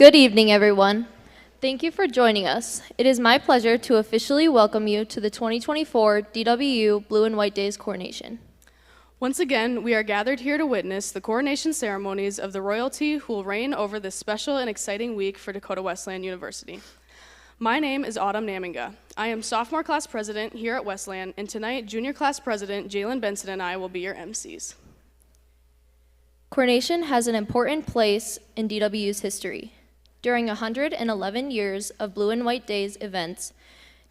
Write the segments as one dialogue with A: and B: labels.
A: Good evening, everyone. Thank you for joining us. It is my pleasure to officially welcome you to the 2024 DWU Blue and White Days Coronation.
B: Once again, we are gathered here to witness the coronation ceremonies of the royalty who will reign over this special and exciting week for Dakota Wesleyan University. My name is Autumn Naminga. I am sophomore class president here at Wesleyan, and tonight, junior class president Jalen Benson and I will be your MCs.
A: Coronation has an important place in DWU's history. During 111 years of Blue and White Days events,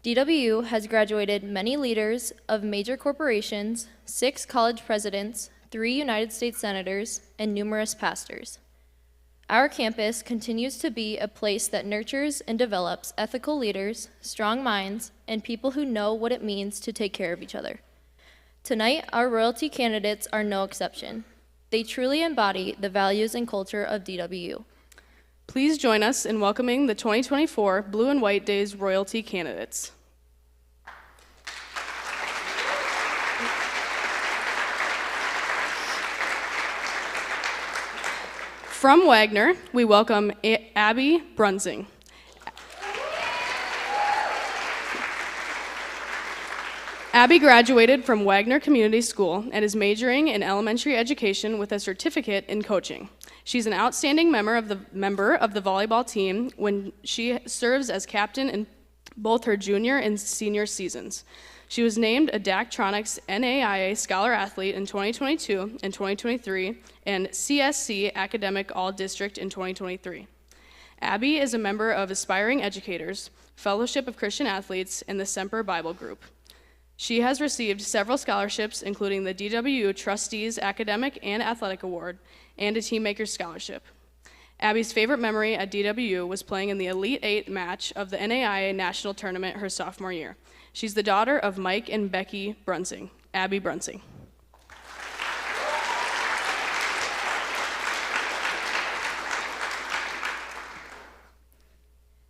A: DWU has graduated many leaders of major corporations, 6 college presidents, 3 United States senators, and numerous pastors. Our campus continues to be a place that nurtures and develops ethical leaders, strong minds, and people who know what it means to take care of each other. Tonight, our royalty candidates are no exception. They truly embody the values and culture of DWU.
B: Please join us in welcoming the 2024 Blue and White Days royalty candidates. From Wagner, we welcome Abby Brunsing. Abby graduated from Wagner Community School and is majoring in elementary education with a certificate in coaching. She's an outstanding member of the volleyball team when she serves as captain in both her junior and senior seasons. She was named a Daktronics NAIA Scholar Athlete in 2022 and 2023 and CSC Academic All-District in 2023. Abby is a member of Aspiring Educators, Fellowship of Christian Athletes, and the Semper Bible Group. She has received several scholarships, including the DWU Trustees Academic and Athletic Award and a Teammaker Scholarship. Abby's favorite memory at DWU was playing in the Elite 8 match of the NAIA National Tournament her sophomore year. She's the daughter of Mike and Becky Brunsing, Abby Brunsing.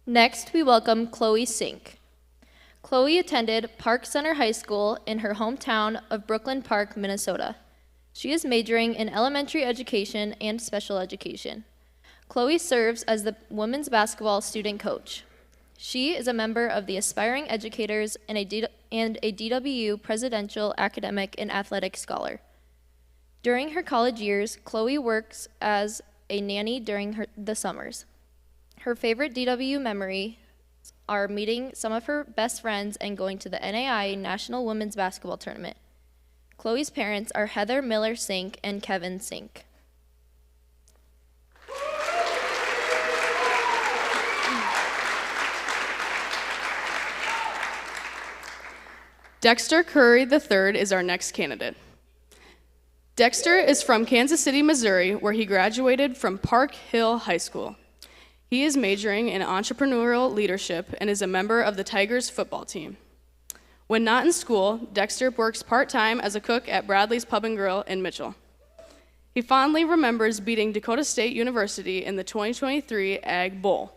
A: Next, we welcome Chloe Sink. Chloe attended Park Center High School in her hometown of Brooklyn Park, Minnesota. She is majoring in elementary education and special education. Chloe serves as the women's basketball student coach. She is a member of the Aspiring Educators and a DWU Presidential Academic and Athletic Scholar. During her college years, Chloe works as a nanny during the summers. Her favorite DWU memory are meeting some of her best friends and going to the NAIA National Women's Basketball Tournament. Chloe's parents are Heather Miller Sink and Kevin Sink.
B: Dexter Curry III is our next candidate. Dexter is from Kansas City, Missouri, where he graduated from Park Hill High School. He is majoring in entrepreneurial leadership and is a member of the Tigers football team. When not in school, Dexter works part-time as a cook at Bradley's Pub and Grill in Mitchell. He fondly remembers beating Dakota State University in the 2023 Ag Bowl.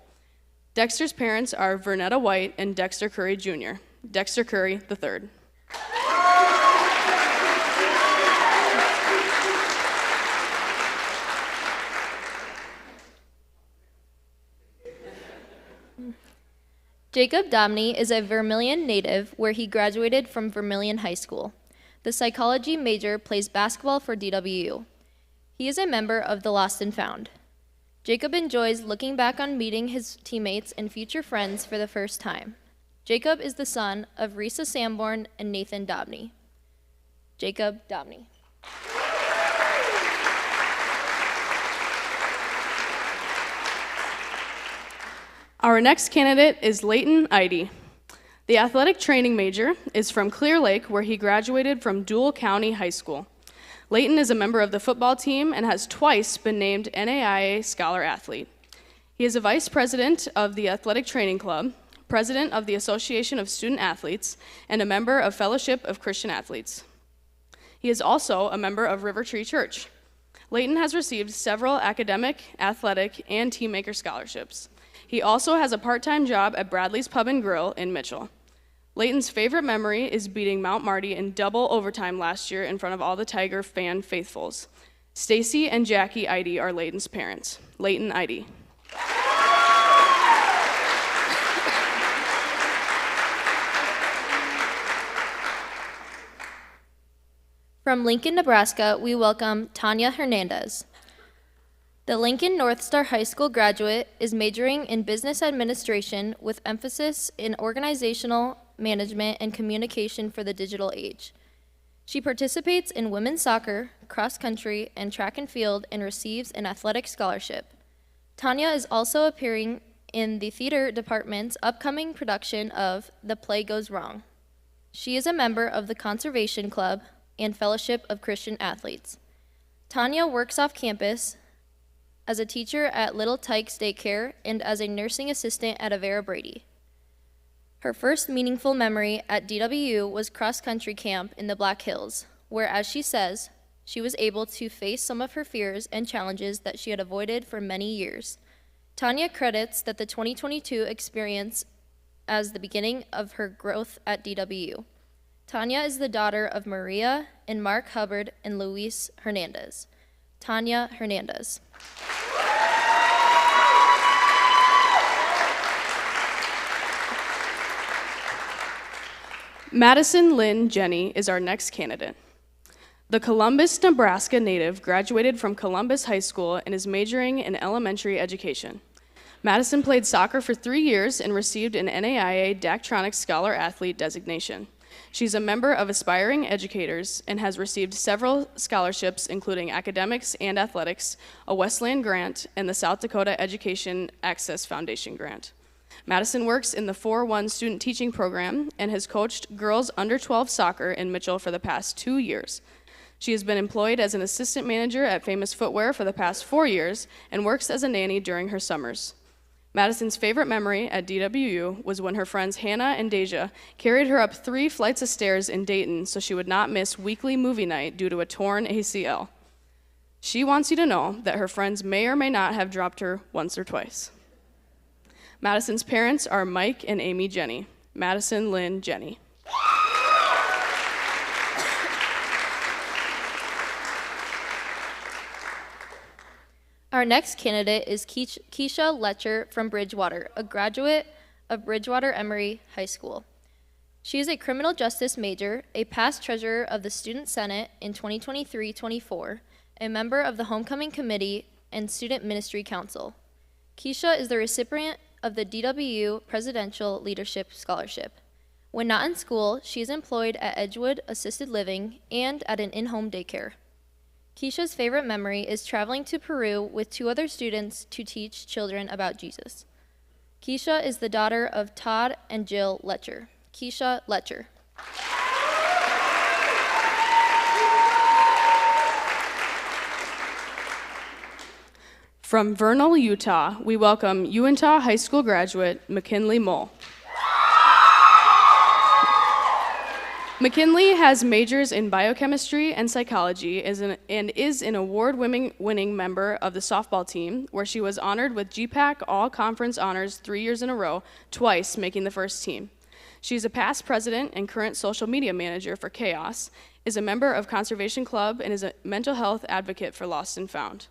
B: Dexter's parents are Vernetta White and Dexter Curry Jr., Dexter Curry III.
A: Jacob Domney is a Vermilion native where he graduated from Vermilion High School. The psychology major plays basketball for DWU. He is a member of the Lost and Found. Jacob enjoys looking back on meeting his teammates and future friends for the first time. Jacob is the son of Risa Sanborn and Nathan Domney. Jacob Domney.
B: Our next candidate is Leighton Idy. The athletic training major is from Clear Lake, where he graduated from Dual County High School. Leighton is a member of the football team and has twice been named NAIA Scholar Athlete. He is a vice president of the Athletic Training Club, president of the Association of Student Athletes, and a member of Fellowship of Christian Athletes. He is also a member of River Tree Church. Leighton has received several academic, athletic, and teammaker scholarships. He also has a part-time job at Bradley's Pub and Grill in Mitchell. Leighton's favorite memory is beating Mount Marty in double overtime last year in front of all the Tiger fan faithfuls. Stacy and Jackie Idy are Leighton's parents. Leighton Idy.
A: From Lincoln, Nebraska, we welcome Tanya Hernandez. The Lincoln North Star High School graduate is majoring in business administration with emphasis in organizational management and communication for the digital age. She participates in women's soccer, cross country, and track and field and receives an athletic scholarship. Tanya is also appearing in the theater department's upcoming production of The Play Goes Wrong. She is a member of the Conservation Club and Fellowship of Christian Athletes. Tanya works off campus as a teacher at Little Tykes Daycare and as a nursing assistant at Avera Brady. Her first meaningful memory at DWU was cross-country camp in the Black Hills, where, as she says, she was able to face some of her fears and challenges that she had avoided for many years. Tanya credits that the 2022 experience as the beginning of her growth at DWU. Tanya is the daughter of Maria and Mark Hubbard and Luis Hernandez. Tanya Hernandez.
B: Madison Lynn Jenny is our next candidate. The Columbus, Nebraska native graduated from Columbus High School and is majoring in elementary education. Madison played soccer for 3 years and received an NAIA Daktronics Scholar Athlete designation. She's a member of Aspiring Educators and has received several scholarships, including academics and athletics, a Wesleyan grant, and the South Dakota Education Access Foundation grant. Madison works in the 4-1 student teaching program and has coached girls under 12 soccer in Mitchell for the past 2 years. She has been employed as an assistant manager at Famous Footwear for the past 4 years and works as a nanny during her summers. Madison's favorite memory at DWU was when her friends Hannah and Deja carried her up 3 flights of stairs in Dayton so she would not miss weekly movie night due to a torn ACL. She wants you to know that her friends may or may not have dropped her once or twice. Madison's parents are Mike and Amy Jenny. Madison Lynn Jenny.
A: Our next candidate is Keisha Letcher from Bridgewater, a graduate of Bridgewater Emory High School. She is a criminal justice major, a past treasurer of the Student Senate in 2023-24, a member of the Homecoming Committee and Student Ministry Council. Keisha is the recipient of the DWU Presidential Leadership Scholarship. When not in school, she is employed at Edgewood Assisted Living and at an in-home daycare. Keisha's favorite memory is traveling to Peru with 2 other students to teach children about Jesus. Keisha is the daughter of Todd and Jill Letcher. Keisha Letcher.
B: From Vernal, Utah, we welcome Uintah High School graduate McKinley Mole. McKinley has majors in biochemistry and psychology and is an award-winning member of the softball team, where she was honored with GPAC All-Conference honors 3 years in a row, twice making the first team. She's a past president and current social media manager for Chaos, is a member of Conservation Club, and is a mental health advocate for Lost and Found.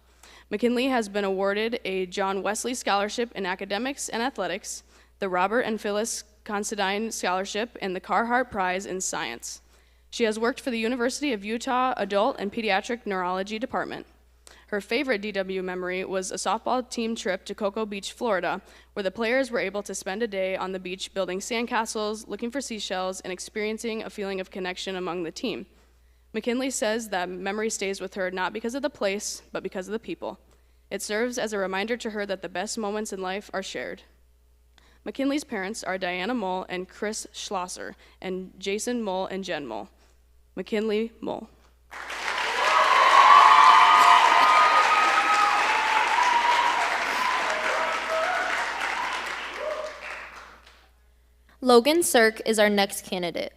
B: McKinley has been awarded a John Wesley Scholarship in Academics and Athletics, the Robert and Phyllis Considine Scholarship, and the Carhart Prize in Science. She has worked for the University of Utah Adult and Pediatric Neurology Department. Her favorite DW memory was a softball team trip to Cocoa Beach, Florida, where the players were able to spend a day on the beach building sandcastles, looking for seashells, and experiencing a feeling of connection among the team. McKinley says that memory stays with her not because of the place, but because of the people. It serves as a reminder to her that the best moments in life are shared. McKinley's parents are Diana Mole and Chris Schlosser, and Jason Mole and Jen Mole. McKinley Mole.
A: Logan Sirk is our next candidate.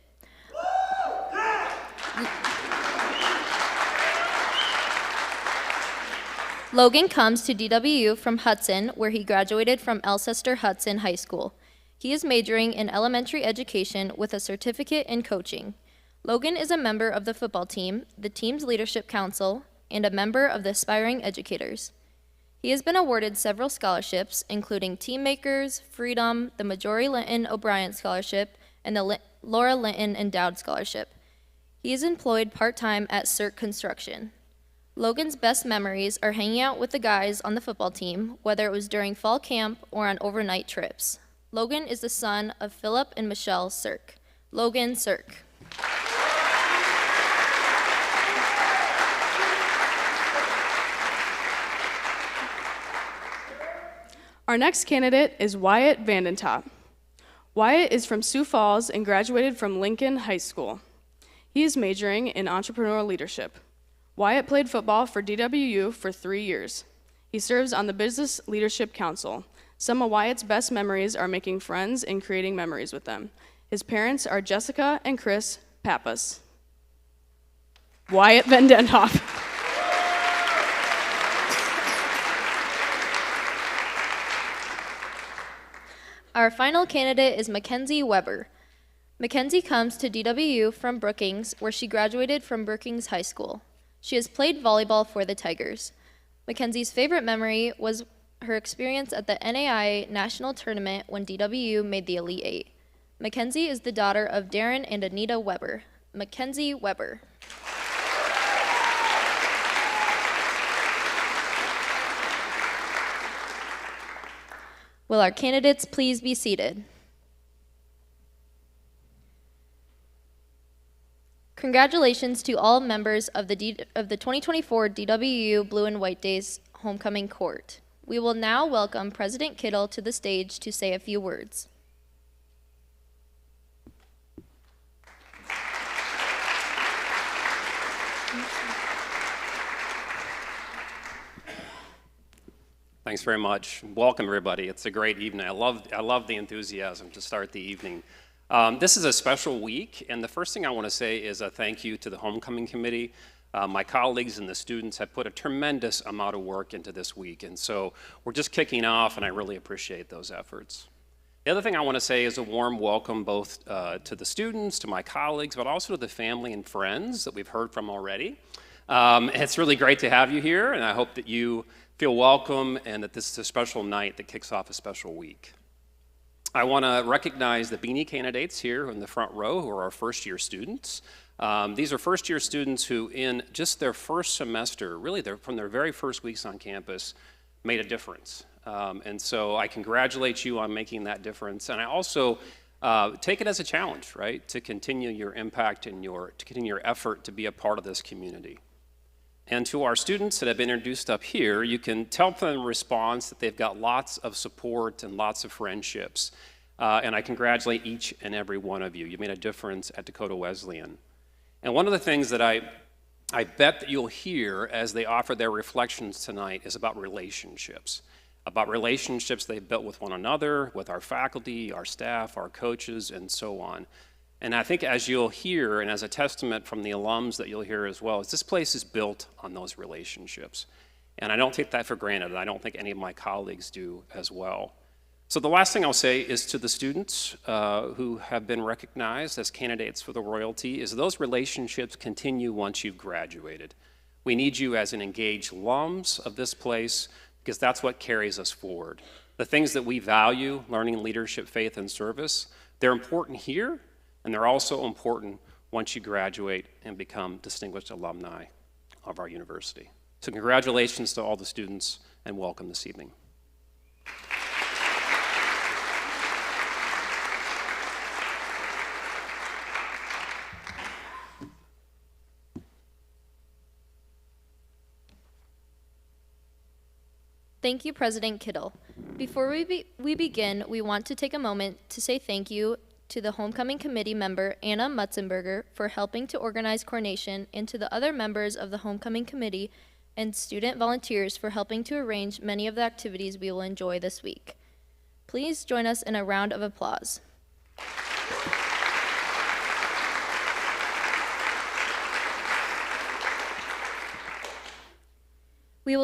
A: Logan comes to DWU from Hudson, where he graduated from Alcester Hudson High School. He is majoring in elementary education with a certificate in coaching. Logan is a member of the football team, the team's leadership council, and a member of the Aspiring Educators. He has been awarded several scholarships, including Team Makers, Freedom, the Majori Linton O'Brien Scholarship, and the Laura Linton Endowed Scholarship. He is employed part-time at CERC Construction. Logan's best memories are hanging out with the guys on the football team, whether it was during fall camp or on overnight trips. Logan is the son of Philip and Michelle CERC. Logan CERC.
B: Our next candidate is Wyatt Vandentop. Wyatt is from Sioux Falls and graduated from Lincoln High School. He is majoring in entrepreneurial leadership. Wyatt played football for DWU for 3 years. He serves on the Business Leadership Council. Some of Wyatt's best memories are making friends and creating memories with them. His parents are Jessica and Chris Pappas. Wyatt Vandentop.
A: Our final candidate is Mackenzie Weber. Mackenzie comes to DWU from Brookings, where she graduated from Brookings High School. She has played volleyball for the Tigers. Mackenzie's favorite memory was her experience at the NAIA National Tournament when DWU made the Elite Eight. Mackenzie is the daughter of Darren and Anita Weber. Mackenzie Weber. Will our candidates please be seated? Congratulations to all members of the 2024 DWU Blue and White Days Homecoming Court. We will now welcome President Kittle to the stage to say a few words.
C: Thanks very much. Welcome, everybody. It's a great evening. I love the enthusiasm to start the evening. This is a special week, and the first thing I want to say is a thank you to the Homecoming Committee. My colleagues and the students have put a tremendous amount of work into this week, and so we're just kicking off, and I really appreciate those efforts. The other thing I want to say is a warm welcome both to the students, to my colleagues, but also to the family and friends that we've heard from already. It's really great to have you here, and I hope that you feel welcome and that this is a special night that kicks off a special week. I want to recognize the Beanie candidates here in the front row who are our first-year students. These are first-year students who, in just their first semester, really from their very first weeks on campus, made a difference. And so I congratulate you on making that difference. And I also take it as a challenge, right, to continue your impact and to continue your effort to be a part of this community. And to our students that have been introduced up here, you can tell from the response that they've got lots of support and lots of friendships. And I congratulate each and every one of you. You made a difference at Dakota Wesleyan. And one of the things that I bet that you'll hear as they offer their reflections tonight is about relationships they've built with one another, with our faculty, our staff, our coaches, and so on. And I think as you'll hear, and as a testament from the alums that you'll hear as well, is this place is built on those relationships. And I don't take that for granted, and I don't think any of my colleagues do as well. So the last thing I'll say is to the students who have been recognized as candidates for the royalty is those relationships continue once you've graduated. We need you as an engaged alums of this place because that's what carries us forward. The things that we value, learning, leadership, faith, and service, they're important here, and they're also important once you graduate and become distinguished alumni of our university. So congratulations to all the students and welcome this evening.
A: Thank you, President Kittle. Before we begin, we want to take a moment to say thank you to the Homecoming Committee member, Anna Mutzenberger, for helping to organize Coronation, and to the other members of the Homecoming Committee and student volunteers for helping to arrange many of the activities we will enjoy this week. Please join us in a round of applause. We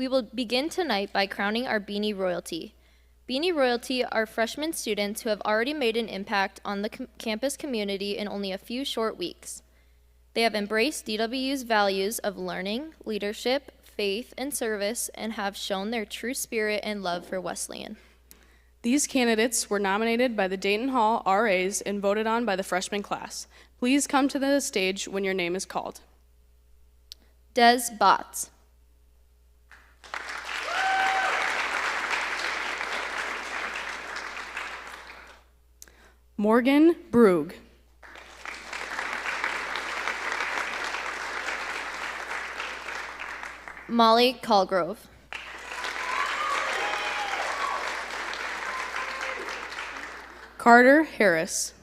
A: will begin tonight by crowning our Beanie Royalty. Beanie Royalty are freshman students who have already made an impact on the campus community in only a few short weeks. They have embraced DWU's values of learning, leadership, faith, and service, and have shown their true spirit and love for Wesleyan.
B: These candidates were nominated by the Dayton Hall RAs and voted on by the freshman class. Please come to the stage when your name is called.
A: Des Botts.
B: Morgan Brug.
A: Molly Colgrove.
B: Carter Harris.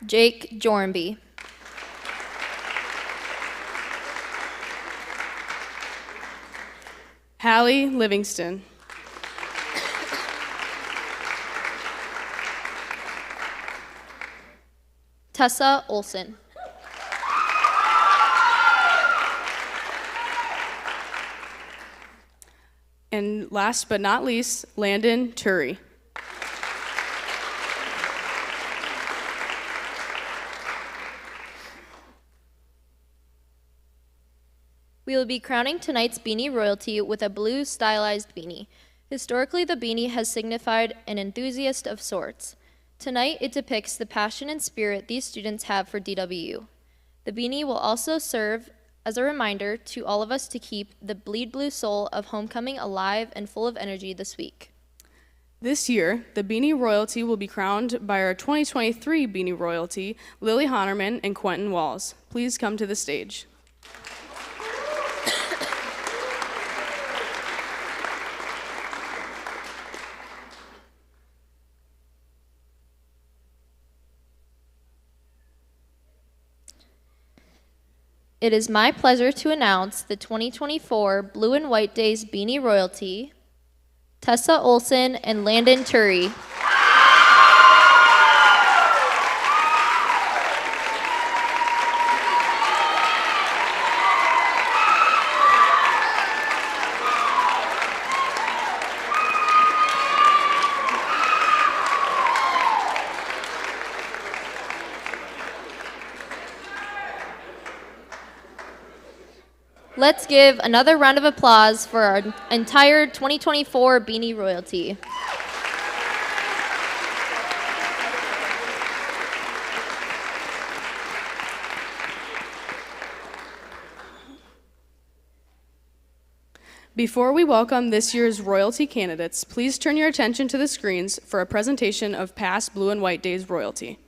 A: Jake Jornby.
B: Hallie Livingston.
A: Tessa Olson.
B: And last but not least, Landon Turi.
A: We will be crowning tonight's beanie royalty with a blue stylized beanie. Historically, the beanie has signified an enthusiast of sorts. Tonight, it depicts the passion and spirit these students have for DWU. The beanie will also serve as a reminder to all of us to keep the bleed blue soul of homecoming alive and full of energy this week.
B: This year, the Beanie Royalty will be crowned by our 2023 Beanie Royalty, Lily Honerman and Quentin Walls. Please come to the stage.
A: It is my pleasure to announce the 2024 Blue and White Days Beanie Royalty, Tessa Olson and Landon Turi. Let's give another round of applause for our entire 2024 Beanie Royalty.
B: Before we welcome this year's royalty candidates, please turn your attention to the screens for a presentation of past Blue and White Days royalty.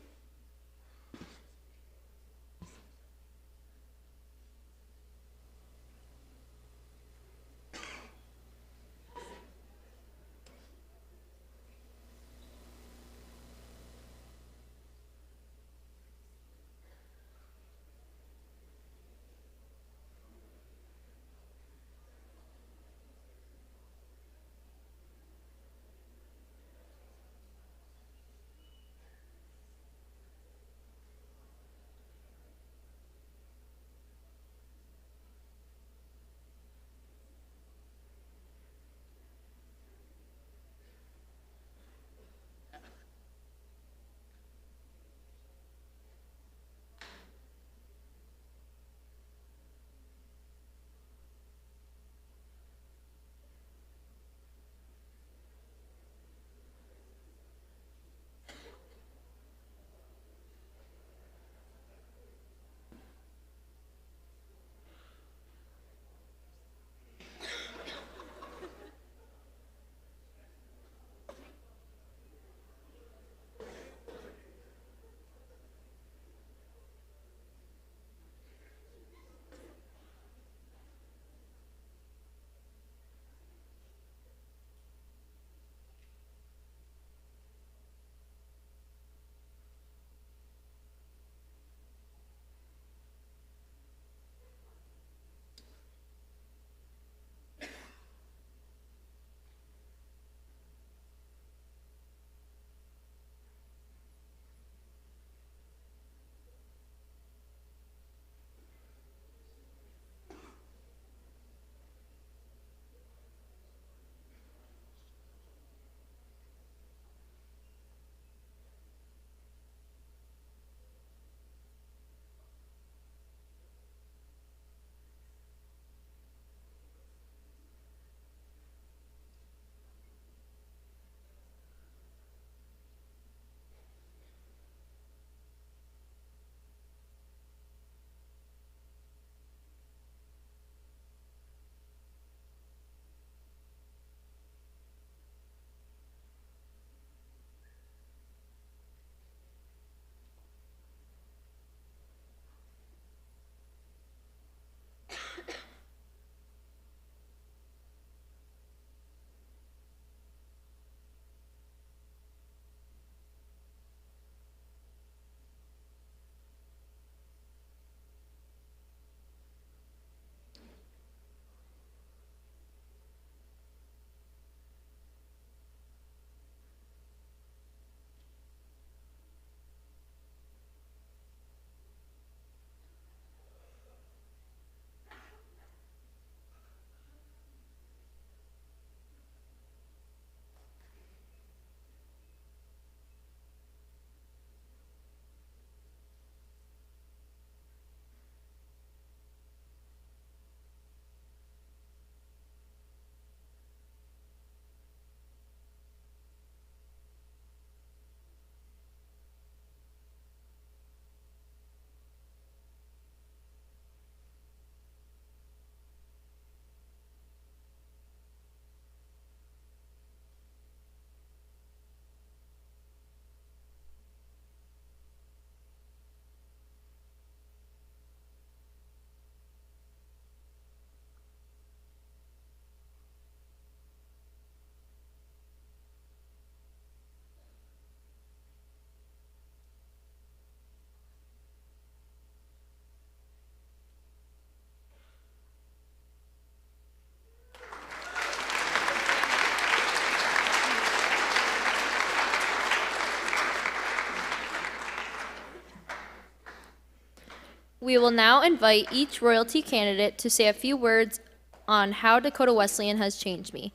A: We will now invite each royalty candidate to say a few words on how Dakota Wesleyan has changed me.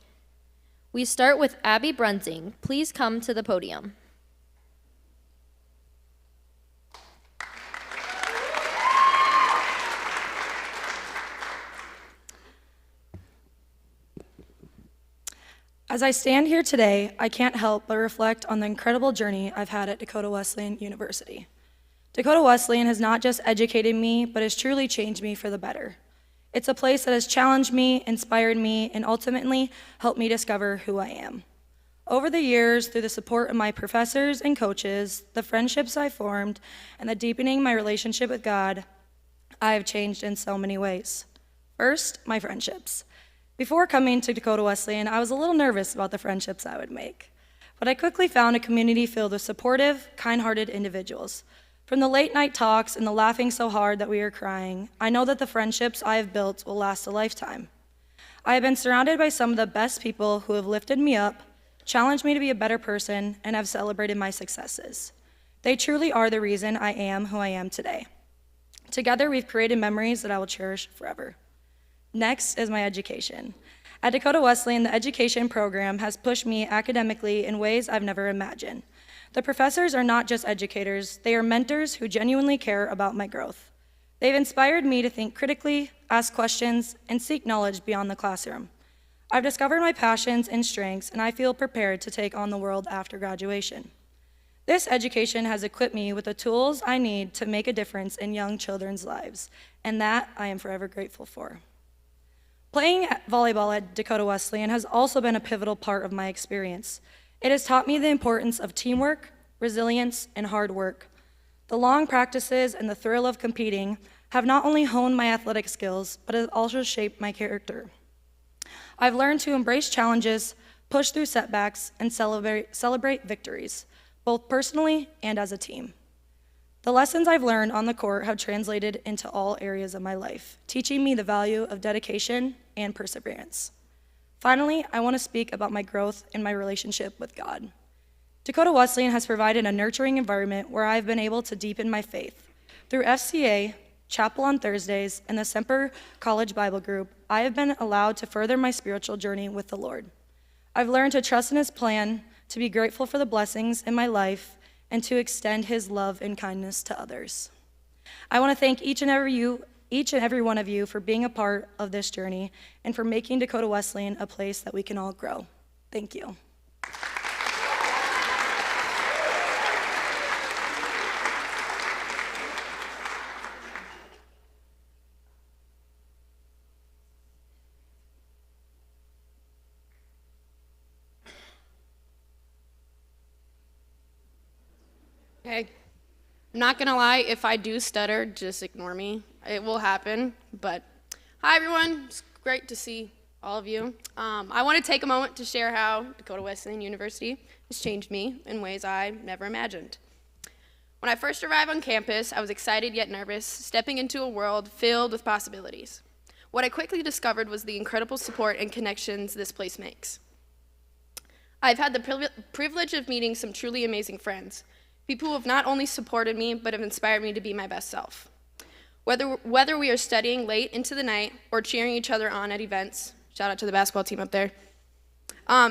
A: We start with Abby Brunsing. Please come to the podium.
D: As I stand here today, I can't help but reflect on the incredible journey I've had at Dakota Wesleyan University. Dakota Wesleyan has not just educated me, but has truly changed me for the better. It's a place that has challenged me, inspired me, and ultimately helped me discover who I am. Over the years, through the support of my professors and coaches, the friendships I formed, and the deepening my relationship with God, I have changed in so many ways. First, my friendships. Before coming to Dakota Wesleyan, I was a little nervous about the friendships I would make. But I quickly found a community filled with supportive, kind-hearted individuals. From the late-night talks and the laughing so hard that we were crying, I know that the friendships I have built will last a lifetime. I have been surrounded by some of the best people who have lifted me up, challenged me to be a better person, and have celebrated my successes. They truly are the reason I am who I am today. Together, we've created memories that I will cherish forever. Next is my education. At Dakota Wesleyan, the education program has pushed me academically in ways I've never imagined. The professors are not just educators, they are mentors who genuinely care about my growth. They've inspired me to think critically, ask questions, and seek knowledge beyond the classroom. I've discovered my passions and strengths, and I feel prepared to take on the world after graduation. This education has equipped me with the tools I need to make a difference in young children's lives, and that I am forever grateful for. Playing volleyball at Dakota Wesleyan has also been a pivotal part of my experience. It has taught me the importance of teamwork, resilience, and hard work. The long practices and the thrill of competing have not only honed my athletic skills, but have also shaped my character. I've learned to embrace challenges, push through setbacks, and celebrate victories, both personally and as a team. The lessons I've learned on the court have translated into all areas of my life, teaching me the value of dedication and perseverance. Finally, I want to speak about my growth in my relationship with God. Dakota Wesleyan has provided a nurturing environment where I've been able to deepen my faith. Through FCA, Chapel on Thursdays, and the Semper College Bible Group, I have been allowed to further my spiritual journey with the Lord. I've learned to trust in His plan, to be grateful for the blessings in my life, and to extend His love and kindness to others. I want to thank each and every one of you for being a part of this journey and for making Dakota Wesleyan a place that we can all grow. Thank you.
B: Okay. I'm not gonna lie, if I do stutter, just ignore me. It will happen, but hi everyone, it's great to see all of you. I want to take a moment to share how Dakota Wesleyan University has changed me in ways I never imagined. When I first arrived on campus, I was excited yet nervous, stepping into a world filled with possibilities. What I quickly discovered was the incredible support and connections this place makes. I've had the privilege of meeting some truly amazing friends, people who have not only supported me, but have inspired me to be my best self. Whether we are studying late into the night or cheering each other on at events, shout out to the basketball team up there,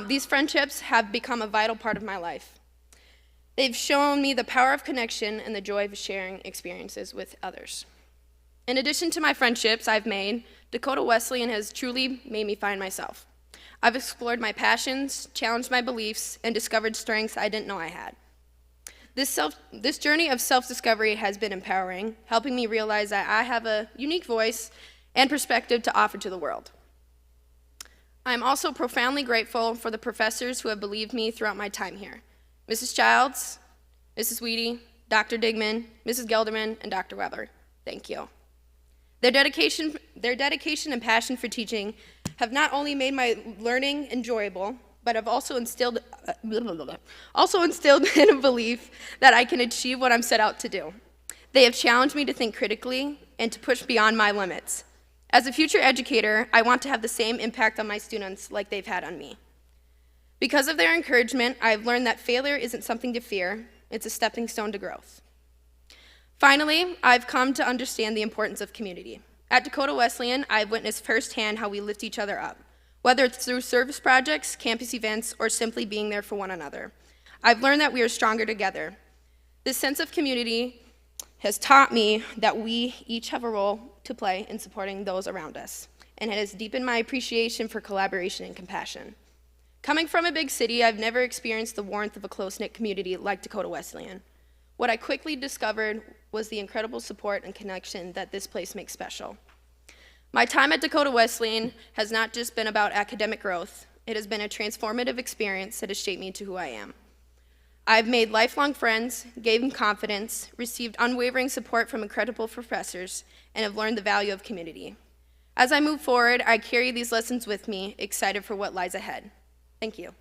B: these friendships have become a vital part of my life. They've shown me the power of connection and the joy of sharing experiences with others. In addition to my friendships I've made, Dakota Wesleyan has truly made me find myself. I've explored my passions, challenged my beliefs, and discovered strengths I didn't know I had. This journey of self-discovery has been empowering, helping me realize that I have a unique voice and perspective to offer to the world. I'm also profoundly grateful for the professors who have believed me throughout my time here. Mrs. Childs, Mrs. Weedy, Dr. Digman, Mrs. Gelderman, and Dr. Weber. Thank you. Their dedication and passion for teaching have not only made my learning enjoyable, but have also instilled in a belief that I can achieve what I'm set out to do. They have challenged me to think critically and to push beyond my limits. As a future educator, I want to have the same impact on my students like they've had on me. Because of their encouragement, I've learned that failure isn't something to fear, it's a stepping stone to growth.
E: Finally, I've come to understand the importance of community. At Dakota Wesleyan, I've witnessed firsthand how we lift each other up, whether it's through service projects, campus events, or simply being there for one another. I've learned that we are stronger together. This sense of community has taught me that we each have a role to play in supporting those around us, and it has deepened my appreciation for collaboration and compassion. Coming from a big city, I've never experienced the warmth of a close-knit community like Dakota Wesleyan. What I quickly discovered was the incredible support and connection that this place makes special. My time at Dakota Wesleyan has not just been about academic growth, it has been a transformative experience that has shaped me to who I am. I've made lifelong friends, gained confidence, received unwavering support from incredible professors, and have learned the value of community. As I move forward, I carry these lessons with me, excited for what lies ahead. Thank you.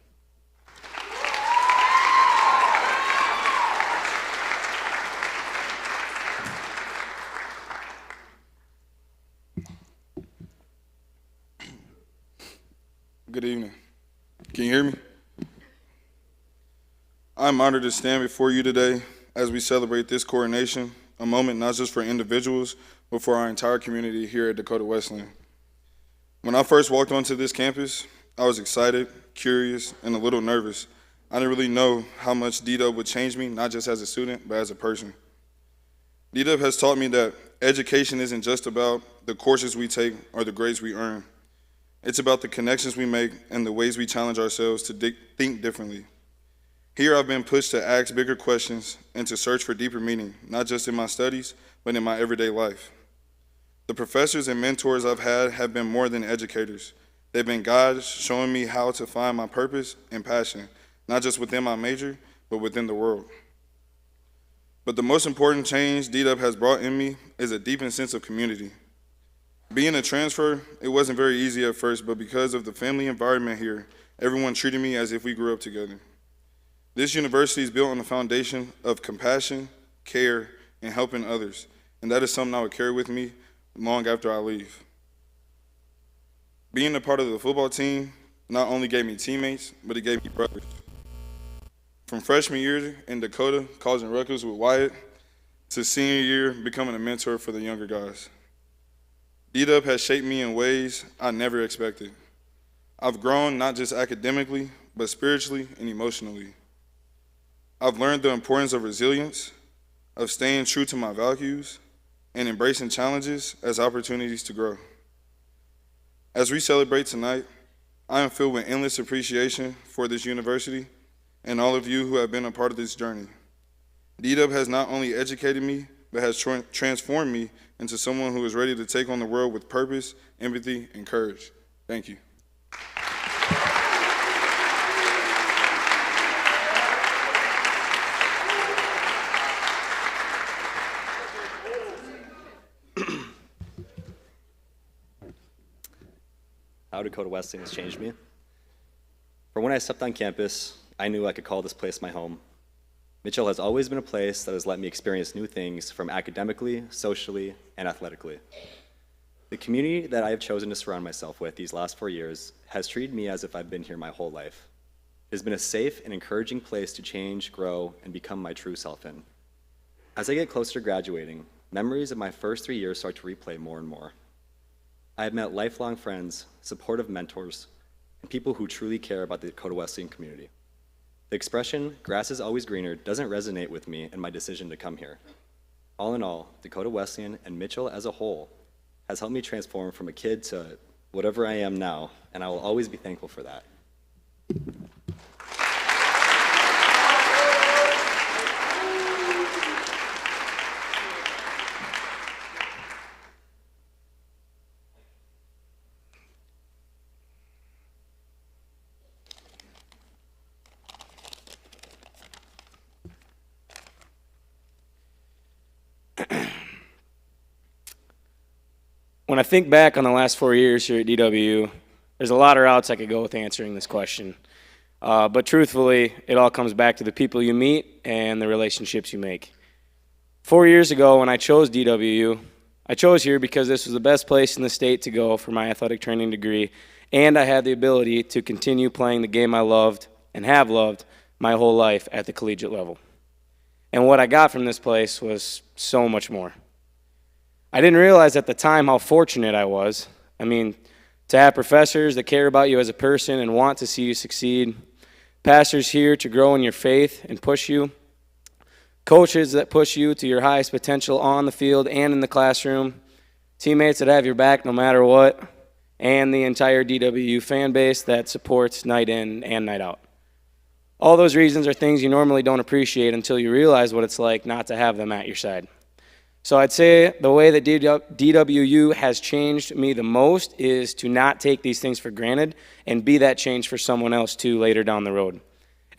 F: Good evening. Can you hear me? I'm honored to stand before you today as we celebrate this coronation, a moment not just for individuals, but for our entire community here at Dakota Wesleyan. When I first walked onto this campus, I was excited, curious, and a little nervous. I didn't really know how much DW would change me, not just as a student, but as a person. DW has taught me that education isn't just about the courses we take or the grades we earn. It's about the connections we make and the ways we challenge ourselves to think differently. Here I've been pushed to ask bigger questions and to search for deeper meaning, not just in my studies, but in my everyday life. The professors and mentors I've had have been more than educators. They've been guides showing me how to find my purpose and passion, not just within my major, but within the world. But the most important change DW has brought in me is a deepened sense of community. Being a transfer, it wasn't very easy at first, but because of the family environment here, everyone treated me as if we grew up together. This university is built on the foundation of compassion, care, and helping others, and that is something I would carry with me long after I leave. Being a part of the football team not only gave me teammates, but it gave me brothers. From freshman year in Dakota, causing ruckus with Wyatt, to senior year becoming a mentor for the younger guys. DW has shaped me in ways I never expected. I've grown not just academically, but spiritually and emotionally. I've learned the importance of resilience, of staying true to my values, and embracing challenges as opportunities to grow. As we celebrate tonight, I am filled with endless appreciation for this university and all of you who have been a part of this journey. DW has not only educated me, but has transformed me into someone who is ready to take on the world with purpose, empathy, and courage. Thank you.
G: How Dakota Wesleyan has changed me. From when I stepped on campus, I knew I could call this place my home. Mitchell has always been a place that has let me experience new things from academically, socially, and athletically. The community that I have chosen to surround myself with these last 4 years has treated me as if I've been here my whole life. It has been a safe and encouraging place to change, grow, and become my true self in. As I get closer to graduating, memories of my first 3 years start to replay more and more. I have met lifelong friends, supportive mentors, and people who truly care about the Dakota Wesleyan community. The expression, grass is always greener, doesn't resonate with me in my decision to come here. All in all, Dakota Wesleyan and Mitchell as a whole has helped me transform from a kid to whatever I am now, and I will always be thankful for that.
H: When I think back on the last 4 years here at DWU, there's a lot of routes I could go with answering this question. But truthfully, it all comes back to the people you meet and the relationships you make. 4 years ago, when I chose DWU, I chose here because this was the best place in the state to go for my athletic training degree, and I had the ability to continue playing the game I loved and have loved my whole life at the collegiate level. And what I got from this place was so much more. I didn't realize at the time how fortunate I was. I mean, to have professors that care about you as a person and want to see you succeed, pastors here to grow in your faith and push you, coaches that push you to your highest potential on the field and in the classroom, teammates that have your back no matter what, and the entire DWU fan base that supports night in and night out. All those reasons are things you normally don't appreciate until you realize what it's like not to have them at your side. So I'd say the way that DWU has changed me the most is to not take these things for granted and be that change for someone else too later down the road.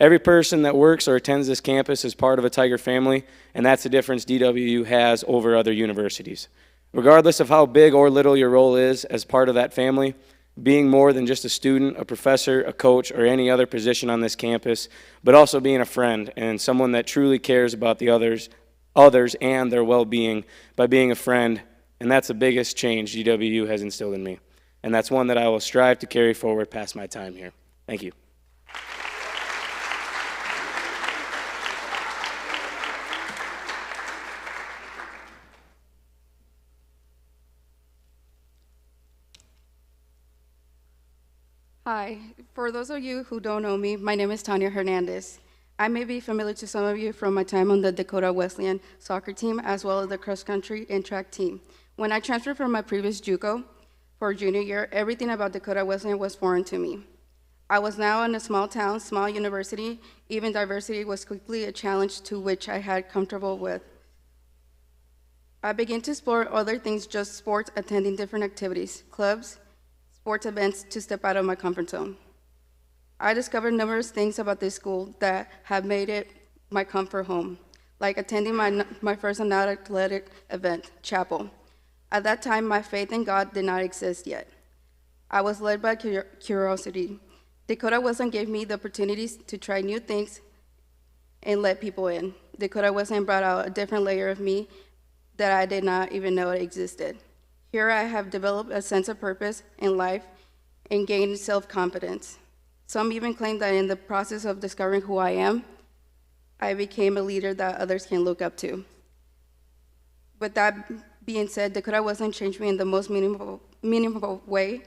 H: Every person that works or attends this campus is part of a Tiger family, and that's the difference DWU has over other universities. Regardless of how big or little your role is as part of that family, being more than just a student, a professor, a coach, or any other position on this campus, but also being a friend and someone that truly cares about the others and their well-being by being a friend, and that's the biggest change DWU has instilled in me. And that's one that I will strive to carry forward past my time here. Thank you.
I: Hi, for those of you who don't know me, my name is Tanya Hernandez. I may be familiar to some of you from my time on the Dakota Wesleyan soccer team, as well as the cross country and track team. When I transferred from my previous JUCO for junior year, everything about Dakota Wesleyan was foreign to me. I was now in a small town, small university. Even diversity was quickly a challenge to which I had comfortable with. I began to explore other things, just sports, attending different activities, clubs, sports events to step out of my comfort zone. I discovered numerous things about this school that have made it my comfort home, like attending my first non-athletic event, chapel. At that time, my faith in God did not exist yet. I was led by curiosity. Dakota Wesleyan gave me the opportunities to try new things and let people in. Dakota Wesleyan brought out a different layer of me that I did not even know existed. Here I have developed a sense of purpose in life and gained self-confidence. Some even claim that in the process of discovering who I am, I became a leader that others can look up to. With that being said, Dakota Wesleyan changed me in the most meaningful way,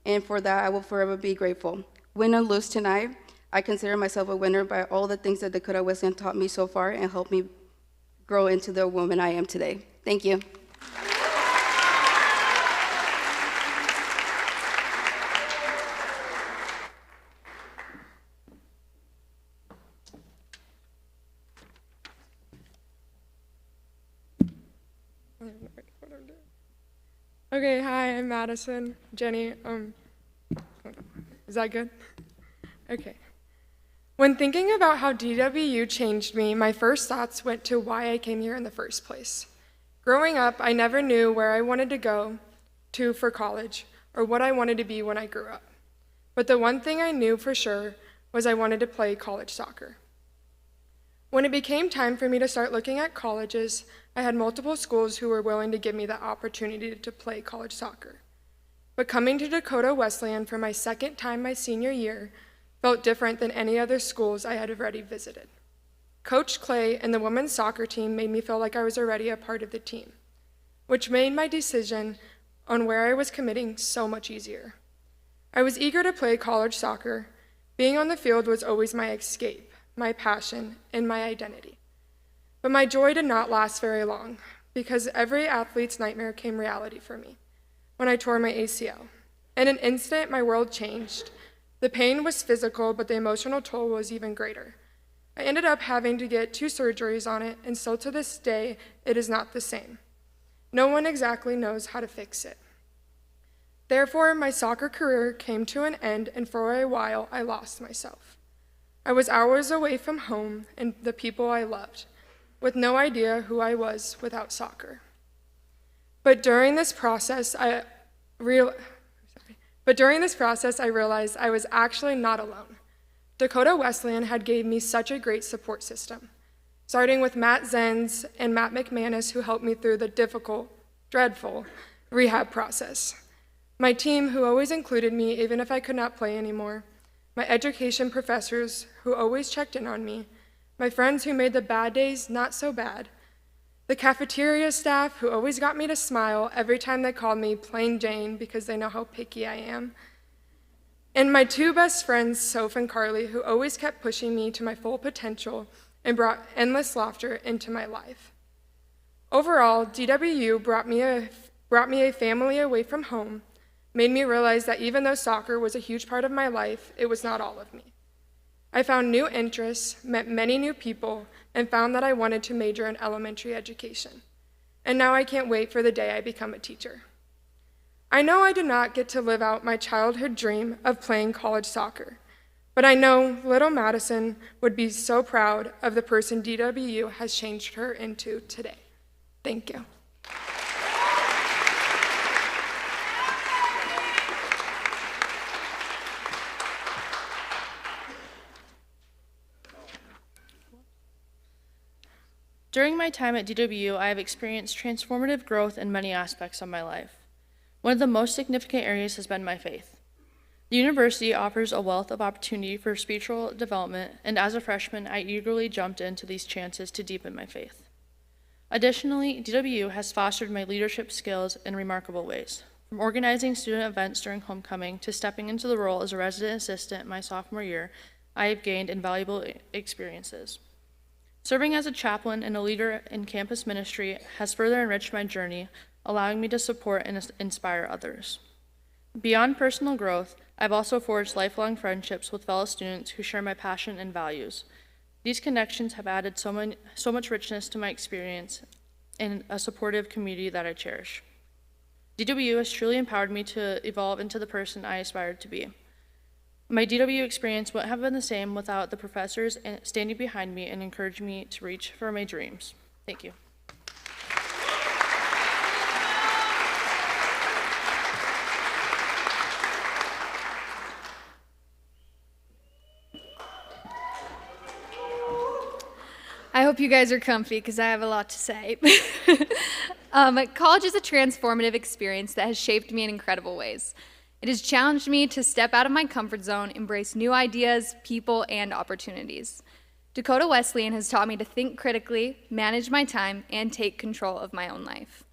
I: and for that I will forever be grateful. Win or lose tonight, I consider myself a winner by all the things that Dakota Wesleyan taught me so far and helped me grow into the woman I am today. Thank you.
J: Okay, hi, I'm Madison. Jenny, is that good? Okay. When thinking about how DWU changed me, my first thoughts went to why I came here in the first place. Growing up, I never knew where I wanted to go to for college or what I wanted to be when I grew up. But the one thing I knew for sure was I wanted to play college soccer. When it became time for me to start looking at colleges, I had multiple schools who were willing to give me the opportunity to play college soccer. But coming to Dakota Wesleyan for my second time my senior year felt different than any other schools I had already visited. Coach Clay and the women's soccer team made me feel like I was already a part of the team, which made my decision on where I was committing so much easier. I was eager to play college soccer. Being on the field was always my escape, my passion, and my identity. But my joy did not last very long, because every athlete's nightmare came reality for me when I tore my ACL. In an instant, my world changed. The pain was physical, but the emotional toll was even greater. I ended up having to get 2 surgeries on it, and still to this day, it is not the same. No one exactly knows how to fix it. Therefore, my soccer career came to an end, and for a while, I lost myself. I was hours away from home and the people I loved, with no idea who I was without soccer. But during this process, I realized I was actually not alone. Dakota Wesleyan had gave me such a great support system, starting with Matt Zenz and Matt McManus, who helped me through the difficult, dreadful rehab process. My team, who always included me even if I could not play anymore. My education professors, who always checked in on me. my friends who made the bad days not so bad, the cafeteria staff who always got me to smile every time they called me Plain Jane because they know how picky I am, and my two best friends, Soph and Carly, who always kept pushing me to my full potential and brought endless laughter into my life. Overall, DWU brought me a family away from home, made me realize that even though soccer was a huge part of my life, it was not all of me. I found new interests, met many new people, and found that I wanted to major in elementary education. And now I can't wait for the day I become a teacher. I know I did not get to live out my childhood dream of playing college soccer, but I know little Madison would be so proud of the person DWU has changed her into today. Thank you.
K: During my time at DWU, I have experienced transformative growth in many aspects of my life. One of the most significant areas has been my faith. The university offers a wealth of opportunity for spiritual development, and as a freshman, I eagerly jumped into these chances to deepen my faith. Additionally, DWU has fostered my leadership skills in remarkable ways. From organizing student events during homecoming to stepping into the role as a resident assistant my sophomore year, I have gained invaluable experiences. Serving as a chaplain and a leader in campus ministry has further enriched my journey, allowing me to support and inspire others. Beyond personal growth, I've also forged lifelong friendships with fellow students who share my passion and values. These connections have added so much richness to my experience and a supportive community that I cherish. DWU has truly empowered me to evolve into the person I aspired to be. My DWU experience wouldn't have been the same without the professors standing behind me and encouraging me to reach for my dreams. Thank you.
L: I hope you guys are comfy because I have a lot to say. College is a transformative experience that has shaped me in incredible ways. It has challenged me to step out of my comfort zone, embrace new ideas, people, and opportunities. Dakota Wesleyan has taught me to think critically, manage my time, and take control of my own life.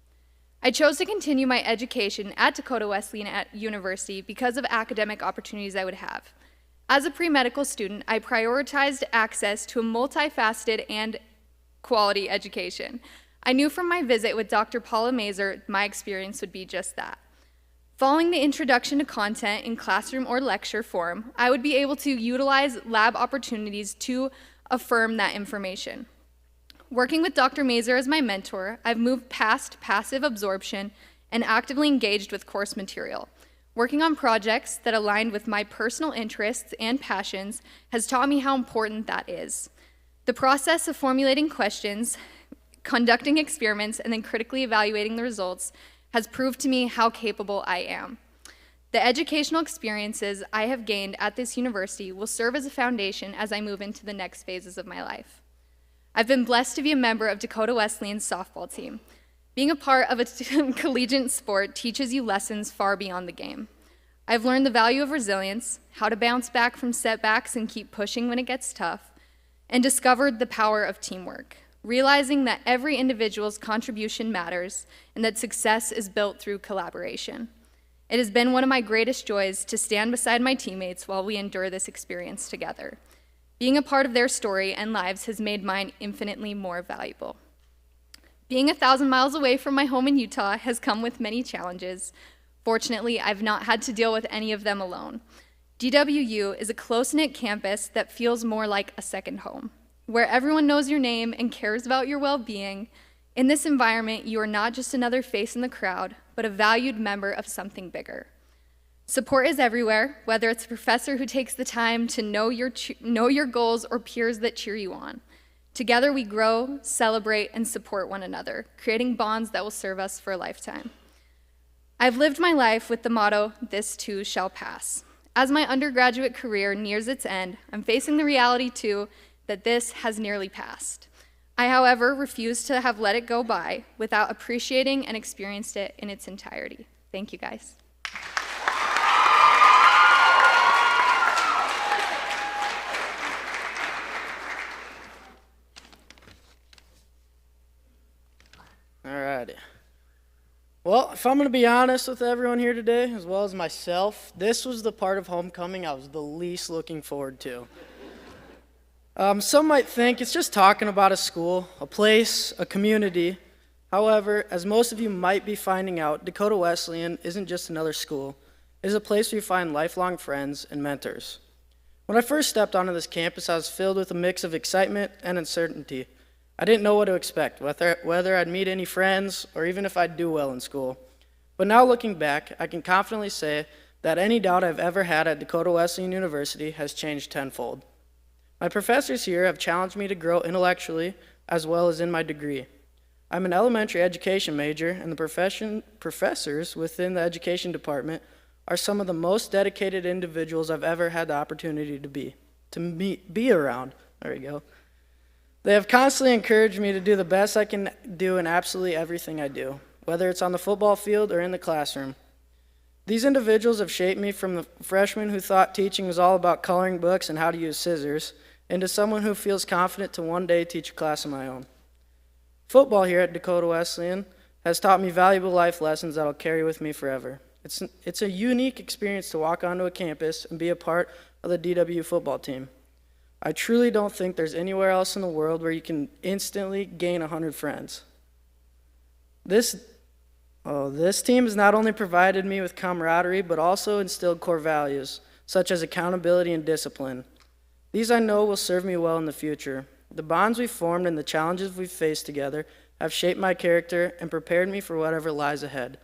L: I chose to continue my education at Dakota Wesleyan at University because of academic opportunities I would have. As a pre-medical student, I prioritized access to a multifaceted and quality education. I knew from my visit with Dr. Paula Mazer my experience would be just that. Following the introduction to content in classroom or lecture form, I would be able to utilize lab opportunities to affirm that information. Working with Dr. Mazer as my mentor, I've moved past passive absorption and actively engaged with course material. Working on projects that aligned with my personal interests and passions has taught me how important that is. The process of formulating questions, conducting experiments, and then critically evaluating the results has proved to me how capable I am. The educational experiences I have gained at this university will serve as a foundation as I move into the next phases of my life. I've been blessed to be a member of Dakota Wesleyan's softball team. Being a part of a collegiate sport teaches you lessons far beyond the game. I've learned the value of resilience, how to bounce back from setbacks and keep pushing when it gets tough, and discovered the power of teamwork, realizing that every individual's contribution matters and that success is built through collaboration. It has been one of my greatest joys to stand beside my teammates while we endure this experience together. Being a part of their story and lives has made mine infinitely more valuable. Being 1,000 miles away from my home in Utah has come with many challenges. Fortunately, I've not had to deal with any of them alone. DWU is a close-knit campus that feels more like a second home, where everyone knows your name and cares about your well-being. In this environment, you are not just another face in the crowd, but a valued member of something bigger. Support is everywhere, whether it's a professor who takes the time to know your goals or peers that cheer you on. Together we grow, celebrate, and support one another, creating bonds that will serve us for a lifetime. I've lived my life with the motto, "This too shall pass." As my undergraduate career nears its end, I'm facing the reality too that this has nearly passed. I, however, refuse to have let it go by without appreciating and experienced it in its entirety. Thank you, guys.
M: Well, if I'm going to be honest with everyone here today, as well as myself, this was the part of homecoming I was the least looking forward to. Some might think it's just talking about a school, a place, a community. However, as most of you might be finding out, Dakota Wesleyan isn't just another school. It is a place where you find lifelong friends and mentors. When I first stepped onto this campus, I was filled with a mix of excitement and uncertainty. I didn't know what to expect, whether I'd meet any friends or even if I'd do well in school. But now looking back, I can confidently say that any doubt I've ever had at Dakota Wesleyan University has changed tenfold. My professors here have challenged me to grow intellectually as well as in my degree. I'm an elementary education major, and the professors within the education department are some of the most dedicated individuals I've ever had the opportunity to be around. There we go. They have constantly encouraged me to do the best I can do in absolutely everything I do, whether it's on the football field or in the classroom. These individuals have shaped me from the freshman who thought teaching was all about coloring books and how to use scissors, into someone who feels confident to one day teach a class of my own. Football here at Dakota Wesleyan has taught me valuable life lessons that I'll carry with me forever. It's a unique experience to walk onto a campus and be a part of the DWU football team. I truly don't think there's anywhere else in the world where you can instantly gain 100 friends. This team has not only provided me with camaraderie, but also instilled core values, such as accountability and discipline. These I know will serve me well in the future. The bonds we've formed and the challenges we've faced together have shaped my character and prepared me for whatever lies ahead.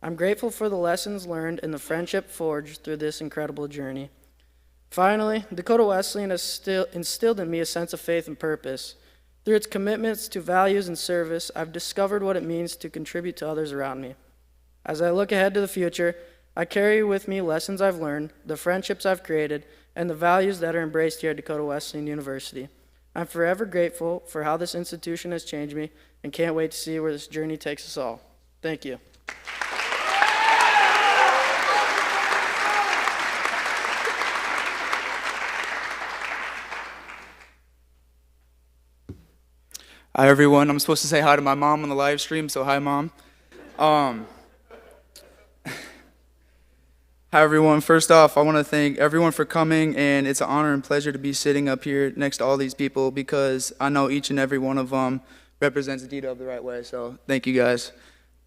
M: I'm grateful for the lessons learned and the friendship forged through this incredible journey. Finally, Dakota Wesleyan has instilled in me a sense of faith and purpose. Through its commitments to values and service, I've discovered what it means to contribute to others around me. As I look ahead to the future, I carry with me lessons I've learned, the friendships I've created, and the values that are embraced here at Dakota Wesleyan University. I'm forever grateful for how this institution has changed me and can't wait to see where this journey takes us all. Thank you.
N: Hi everyone, I'm supposed to say hi to my mom on the live stream, so hi Mom. Hi everyone, first off I want to thank everyone for coming, and it's an honor and pleasure to be sitting up here next to all these people because I know each and every one of them represents DW the right way, so thank you guys.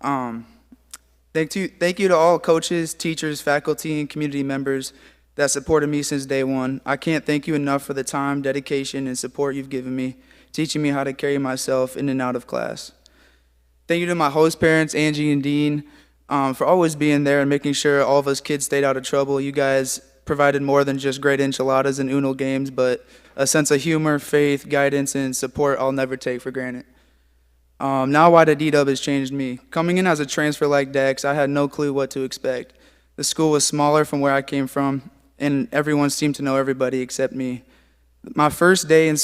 N: Thank you to all coaches, teachers, faculty, and community members that supported me since day one. I can't thank you enough for the time, dedication, and support you've given me, teaching me how to carry myself in and out of class. Thank you to my host parents, Angie and Dean, for always being there and making sure all of us kids stayed out of trouble. You guys provided more than just great enchiladas and Uno games, but a sense of humor, faith, guidance, and support I'll never take for granted. Now why the DW has changed me. Coming in as a transfer like Dex, I had no clue what to expect. The school was smaller from where I came from, and everyone seemed to know everybody except me. My first day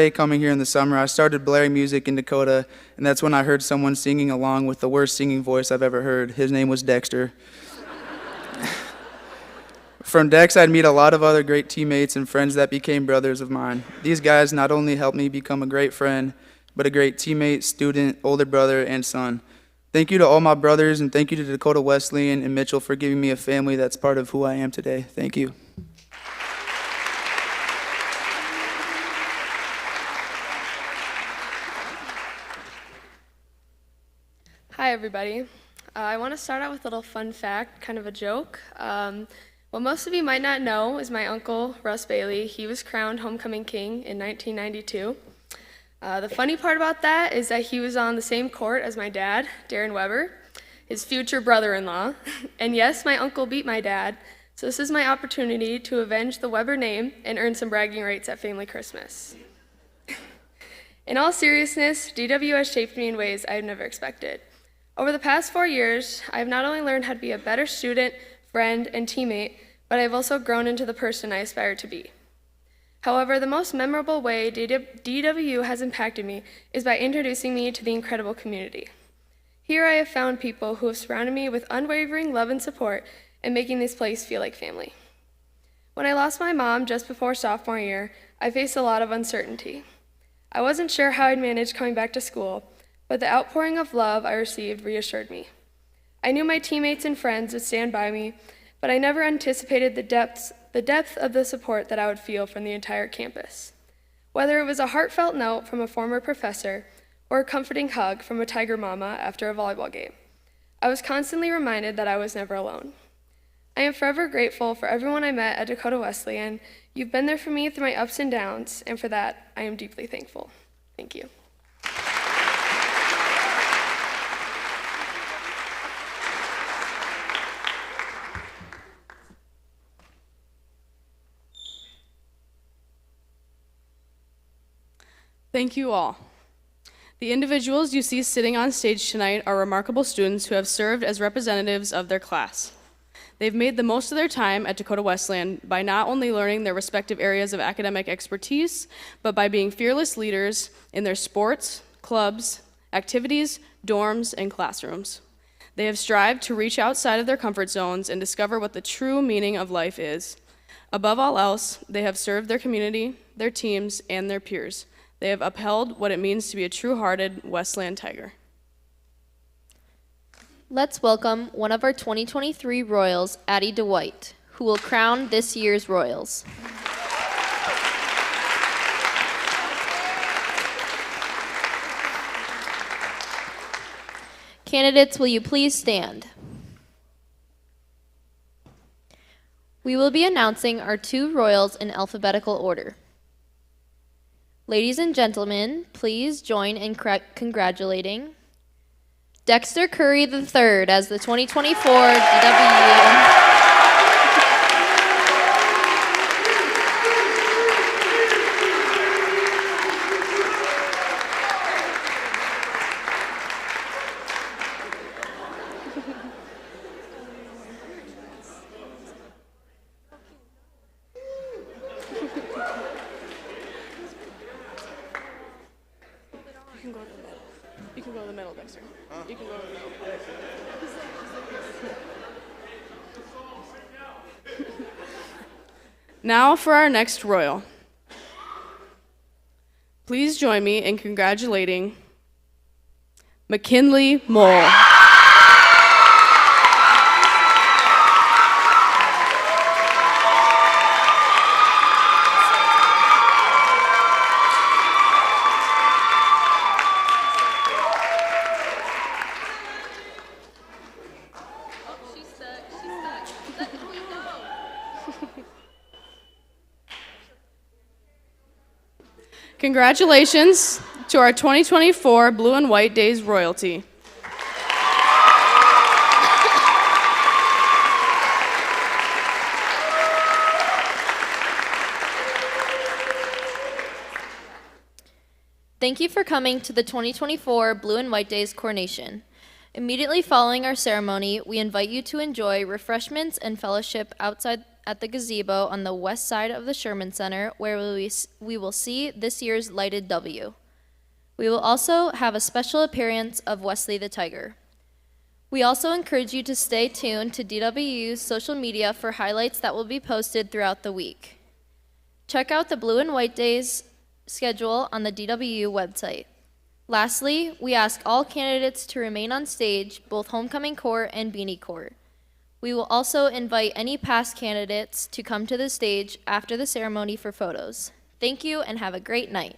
N: coming here in the summer, I started blaring music in Dakota, and that's when I heard someone singing along with the worst singing voice I've ever heard. His name was Dexter. From Dex, I'd meet a lot of other great teammates and friends that became brothers of mine. These guys not only helped me become a great friend, but a great teammate, student, older brother, and son. Thank you to all my brothers, and thank you to Dakota Wesleyan and Mitchell for giving me a family that's part of who I am today. Thank you.
O: Hi, everybody. I want to start out with a little fun fact, kind of a joke. What most of you might not know is my uncle, Russ Bailey. He was crowned homecoming king in 1992. The funny part about that is that he was on the same court as my dad, Darren Weber, his future brother-in-law. And yes, my uncle beat my dad, so this is my opportunity to avenge the Weber name and earn some bragging rights at Family Christmas. In all seriousness, DW has shaped me in ways I've never expected. Over the past 4 years, I have not only learned how to be a better student, friend, and teammate, but I have also grown into the person I aspire to be. However, the most memorable way DWU has impacted me is by introducing me to the incredible community. Here I have found people who have surrounded me with unwavering love and support and making this place feel like family. When I lost my mom just before sophomore year, I faced a lot of uncertainty. I wasn't sure how I'd manage coming back to school, but the outpouring of love I received reassured me. I knew my teammates and friends would stand by me, but I never anticipated the depth of the support that I would feel from the entire campus. Whether it was a heartfelt note from a former professor or a comforting hug from a Tiger mama after a volleyball game, I was constantly reminded that I was never alone. I am forever grateful for everyone I met at Dakota Wesleyan. You've been there for me through my ups and downs, and for that, I am deeply thankful. Thank you.
B: Thank you all. The individuals you see sitting on stage tonight are remarkable students who have served as representatives of their class. They've made the most of their time at Dakota Wesleyan by not only learning their respective areas of academic expertise, but by being fearless leaders in their sports, clubs, activities, dorms, and classrooms. They have strived to reach outside of their comfort zones and discover what the true meaning of life is. Above all else, they have served their community, their teams, and their peers. They have upheld what it means to be a true-hearted Wesleyan Tiger.
A: Let's welcome one of our 2023 Royals, Addie DeWhite, who will crown this year's Royals. Candidates, will you please stand? We will be announcing our two Royals in alphabetical order. Ladies and gentlemen, please join in congratulating Dexter Curry III as the 2024 DWU.
B: You can go to the middle, Dexter. You can go to the middle. Now for our next Royal. Please join me in congratulating McKinley Mole. Congratulations to our 2024 Blue and White Days royalty.
A: Thank you for coming to the 2024 Blue and White Days Coronation. Immediately following our ceremony, we invite you to enjoy refreshments and fellowship outside at the gazebo on the west side of the Sherman Center, where we will see this year's lighted W. We will also have a special appearance of Wesley the Tiger. We also encourage you to stay tuned to DWU's social media for highlights that will be posted throughout the week. Check out the Blue and White Days schedule on the DWU website. Lastly, we ask all candidates to remain on stage, both homecoming court and beanie court. We will also invite any past candidates to come to the stage after the ceremony for photos. Thank you and have a great night.